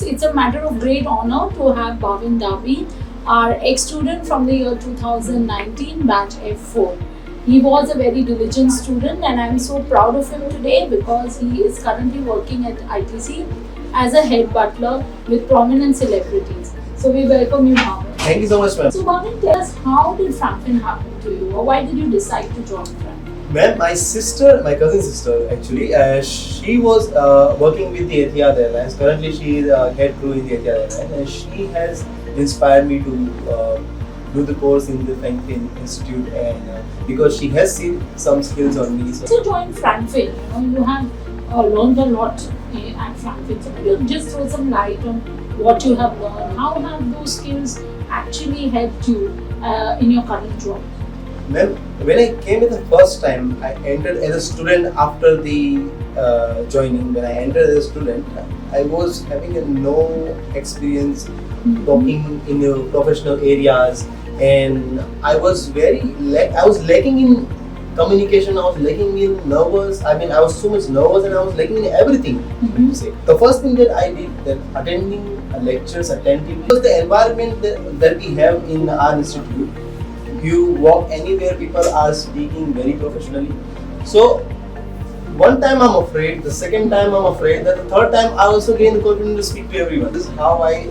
it's a matter of great honor to have Bhavin Davi, our ex-student from the year 2019, batch F4. He was a very diligent student, and I'm so proud of him today because he is currently working at ITC as a head butler with prominent celebrities. So we welcome you, Bhavin. Thank you so much, ma'am. So Bhavin, tell us, how did Franklin happen to you, or why did you decide to join Franklin? Ma'am, my cousin sister actually, she was working with the Etihad Airlines. Currently, she is head crew in the Etihad Airlines, and she has inspired me to do the course in the Franklin Institute, and because she has seen some skills on me. So join Franklin, you have learned a lot at Franklin. So could you just throw some light on what you have learned? How have those skills actually helped you in your current job? Ma'am, when I came in the first time, I entered as a student after the joining. When I entered as a student, I was having no experience talking in the professional areas, and I was I was lacking in communication. I was lacking in nervous. I mean, I was so much nervous, and I was lacking in everything. Mm-hmm. Say the first thing that I did, that attending lectures attentively, was the environment that we have in our institute. You walk anywhere, people are speaking very professionally. So one time I'm afraid, the second time I'm afraid, that the third time I also gain the confidence to speak to everyone. This is how I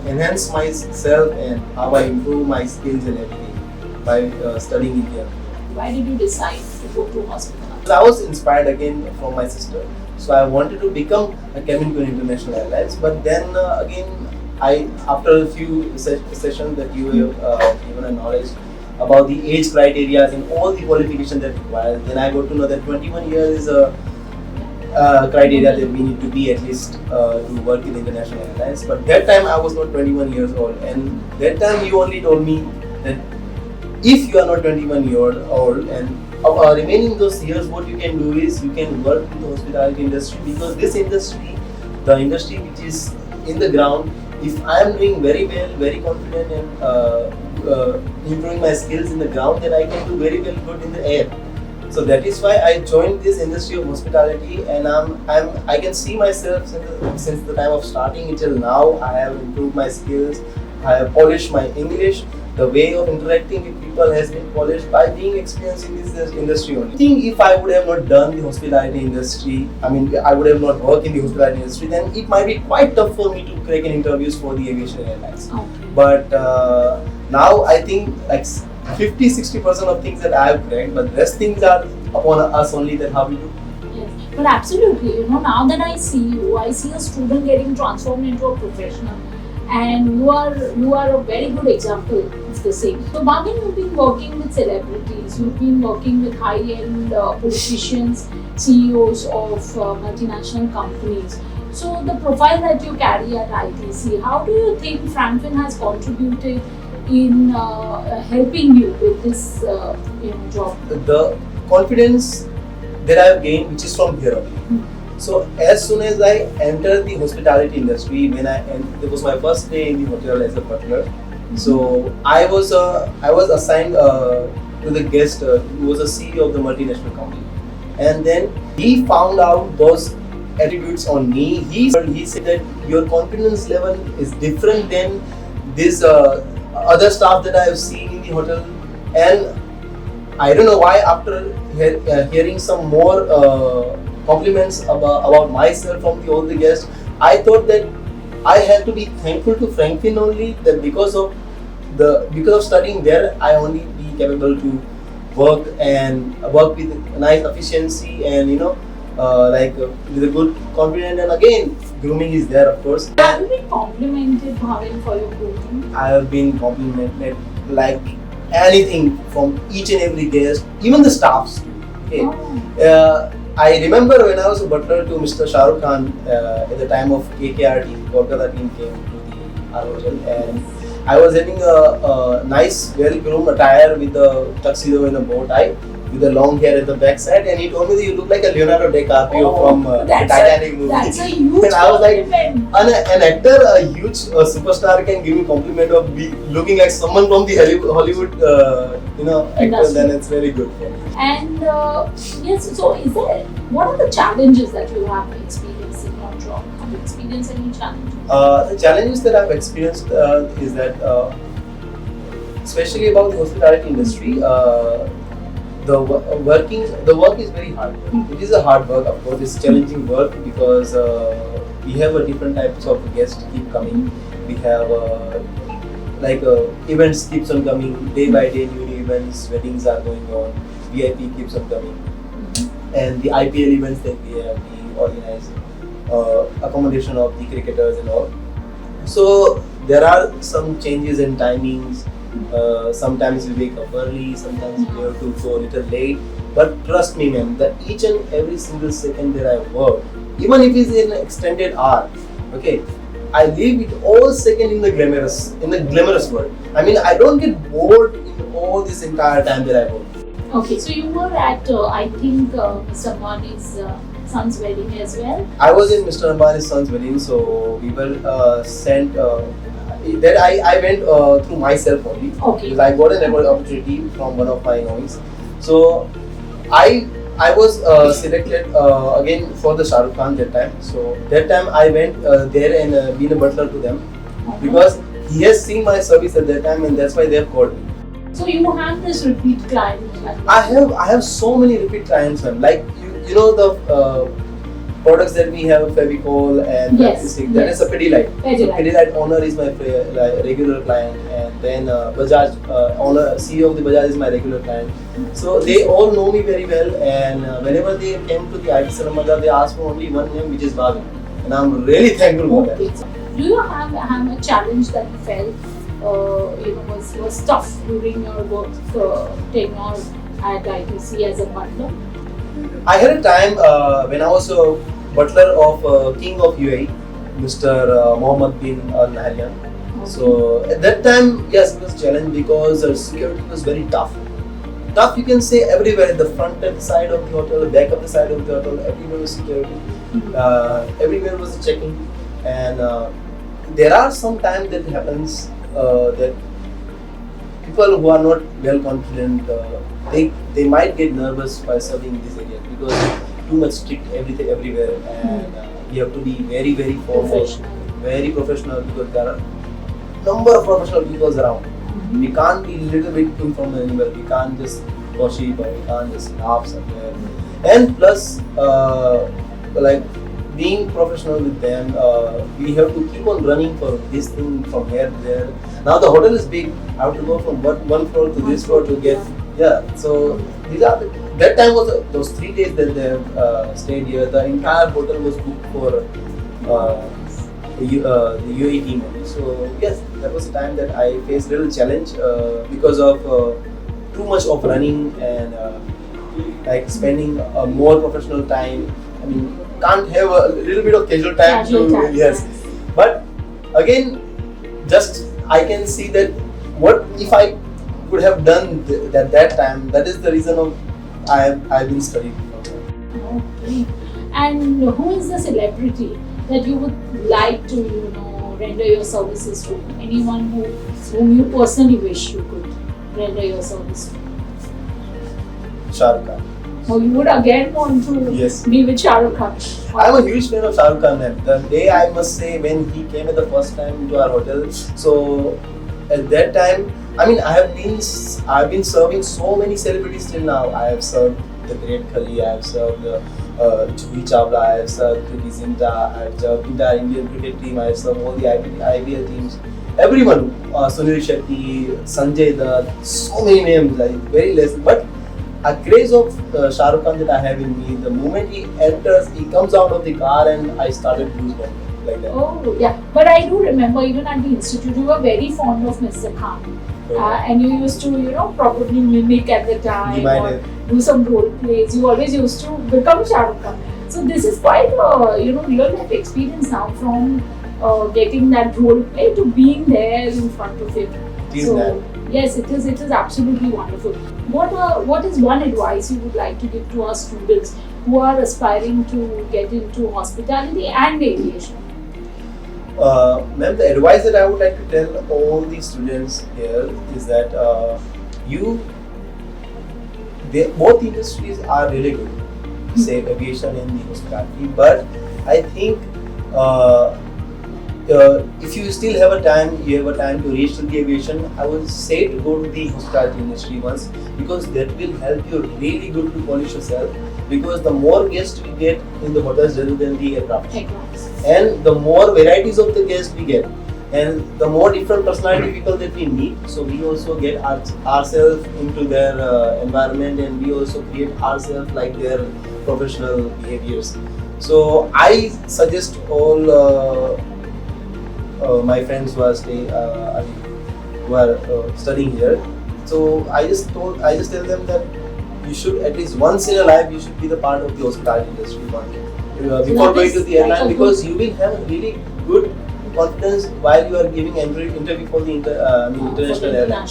enhance myself and how I improve my skills and everything by studying in here. Why did you decide to go to hospital? I was inspired again from my sister, so I wanted to become a cabin crew in International Airlines. But then again, after a few sessions that you have given a knowledge about the age criteria and all the qualifications that required, then I got to know that 21 years is a criteria that we need to be at least to work in International Airlines. But that time I was not 21 years old, and that time you only told me that if you are not 21 years old and remaining those years, what you can do is you can work in the hospitality industry, because this industry, the industry which is in the ground, if I am doing very well, very confident, and improving my skills in the ground, then I can do very well good in the air. So that is why I joined this industry of hospitality, and I can see myself since the time of starting until now. I have improved my skills. I have polished my English. The way of interacting with people has been polished by being experienced in this industry only. I think if I would have not done the hospitality industry, I mean, I would have not worked in the hospitality industry, then it might be quite tough for me to crack in interviews for the aviation airlines. Okay. But now I think like 50-60% of things that I have cracked, but the rest things are upon us only, that how we do. Yes, but absolutely, now that I see you, I see a student getting transformed into a professional, and you are a very good example of the same. So Bhavin, you've been working with celebrities, you've been working with high-end politicians, CEOs of multinational companies. So the profile that you carry at ITC, how do you think Franklin has contributed in helping you with this job? The confidence that I have gained, which is from here only. So as soon as I entered the hospitality industry, it was my first day in the hotel as a butler. So I was assigned to the guest who was a CEO of the multinational company, and then he found out those attributes on me. He said that your confidence level is different than this other staff that I have seen in the hotel, and I don't know why, after hearing some more compliments about myself from all the guests, I thought that I have to be thankful to Franklin only, that because of studying there, I only be capable to work with nice efficiency, and with a good confidence. And again, grooming is there, of course. Have you been complimented, Bhavin, for your grooming? I have been complimented like anything from each and every guest, even the staffs. Okay. Oh. I remember when I was a butler to Mr. Shah Rukh Khan at the time of KKR team, Kolkata team came to our hotel, and I was having a nice, well-groomed attire with a tuxedo and a bow tie, with the long hair at the backside, and he told me that you look like a Leonardo DiCaprio from the Titanic movie. That's a huge and I was like, compliment. an actor, a huge superstar can give me compliment of looking like someone from the Hollywood, actor, then it's very good for me. And yes, so what are the challenges that you have experienced in your job? Have you experienced any challenges? The challenges that I've experienced is that, especially about the hospitality industry, the work is very hard. It is a hard work, of course. It's challenging work because we have a different types of guests keep coming. We have events keeps on coming day by day. New events, weddings are going on. VIP keeps on coming, and the IPL events that we organize, accommodation of the cricketers and all. So there are some changes in timings. Sometimes we wake up early, sometimes we have to go a little late. But trust me, ma'am, that each and every single second that I work, even if it's in an extended hour, okay, I live it all second in the glamorous world. I mean, I don't get bored in all this entire time that I work. Okay, so you were at, I think, Mr. Ambani's son's wedding as well. I was in Mr. Ambani's son's wedding, so we were sent. That I went through myself only. Okay. Because I got an opportunity from one of my knowings. So I was selected again for the Shah Rukh Khan that time. So that time I went there and been a butler to them because he has seen my service at that time, and that's why they have called me. So you have this repeat client. I have so many repeat clients, ma'am. Like you know the products that we have, Fevicol and Yes, that is a Pidilite. Pidilite. So Pidilite owner is my regular client, and then Bajaj owner CEO of the Bajaj is my regular client. So they all know me very well, and whenever they came to the IT Salamada, they asked for only one name, which is Bhavin, and I'm really thankful for that. Okay. Do you have a challenge that you felt was tough during your work tenure at ITC as a butler? I had a time when I was a butler of King of UAE, Mr. Mohammed bin Al Nahyan. Okay. So at that time, yes, it was a challenge because security was very tough. Tough, you can say, everywhere, in the front and side of the hotel, back of the side of the hotel, everywhere was security. Everywhere was checking, and there are some times that happens that people who are not well confident, they might get nervous by serving in this area because too much strict everything everywhere, and you have to be very very formal, very professional, because there are number of professional people around. We can't be little bit informal anywhere. We can't just gossip or we can't just laugh somewhere. And plus, like being professional with them, we have to keep on running for this thing from here to there. Now the hotel is big. I have to go from one floor to this floor to get So these are that time was those 3 days that they stayed here. The entire hotel was booked for the UAE team only. So yes, that was a time that I faced little challenge because of too much of running and like spending a more professional time. I mean, can't have a little bit of casual time. Yes, but again, just I can see that what if I could have done at that time. That is the reason of I've been studying. Okay. And who is the celebrity that you would like to render your services to? Anyone whom you personally wish you could render your service to? Shah Rukh Khan. Oh, you would again want to be with Shah Rukh Khan? I'm a huge fan of Shah Rukh Khan. The day, I must say, when he came at the first time to our hotel, so at that time, I mean, I've been serving so many celebrities till now. I have served the Great Khali, I have served Juhi Chawla, I have served Kriti Zinta, I have served the entire Indian cricket team, I have served all the IPL teams. Everyone, Sunil Shetty, Sanjay Dutt, so many names, like very less. But a craze of Shah Rukh Khan that I have in me, the moment he enters, he comes out of the car and I started goosebumps like that. Oh, yeah. But I do remember even at the institute, you were very fond of Mr. Khan. And you used to, probably mimic at the time or do some role plays. You always used to become Shah Rukh Khan. So this is quite real life experience now, from getting that role play to being there in front of him. So yes, it is absolutely wonderful. What is one advice you would like to give to our students who are aspiring to get into hospitality and aviation? Ma'am, the advice that I would like to tell all the students here is that both industries are really good, say aviation and the hospitality, but I think if you still have a time, you have a time to reach to the aviation, I would say to go to the hospitality industry once, because that will help you really good to polish yourself. Because the more guests we get in the hotels rather than the aircraft, and the more varieties of the guests we get, and the more different personality people that we meet, so we also get ourselves into their environment, and we also create ourselves like their professional behaviors. So I suggest all my friends who are studying here. So I just tell them that you should at least once in a life you should be the part of the hospitality industry before going to the airline, because you will have really good confidence while you are giving interview for the international airline,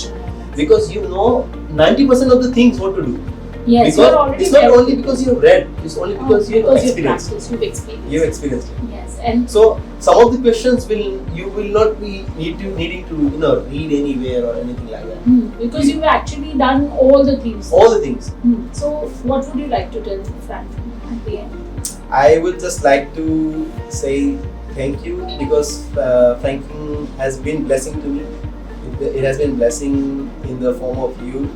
because you know 90% of the things what to do. Yes, Because it's not only because you have read, it's only because you have experienced. You've experienced. You have experienced it. Yes, and So some of the questions you will not be needing to read anywhere or anything like that. Because you've actually done all the things. All the things. So what would you like to tell Frank at the end? I would just like to say thank you, because Franking has been blessing to me. It has been blessing in the form of you,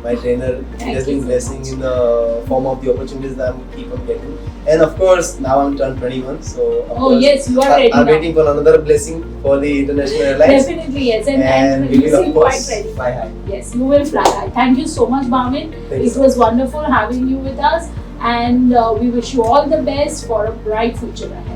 my trainer. It has been blessing in the form of the opportunities that I keep on getting. And of course, now I'm turned 21, so of course, yes, you are ready I'm now. waiting for another blessing for the international airlines. Definitely, yes, And we you will seem of course quite ready. fly high. Yes, you will fly high. Thank you so much, Bhavin. Thank you It so was wonderful having you with us, and we wish you all the best for a bright future ahead.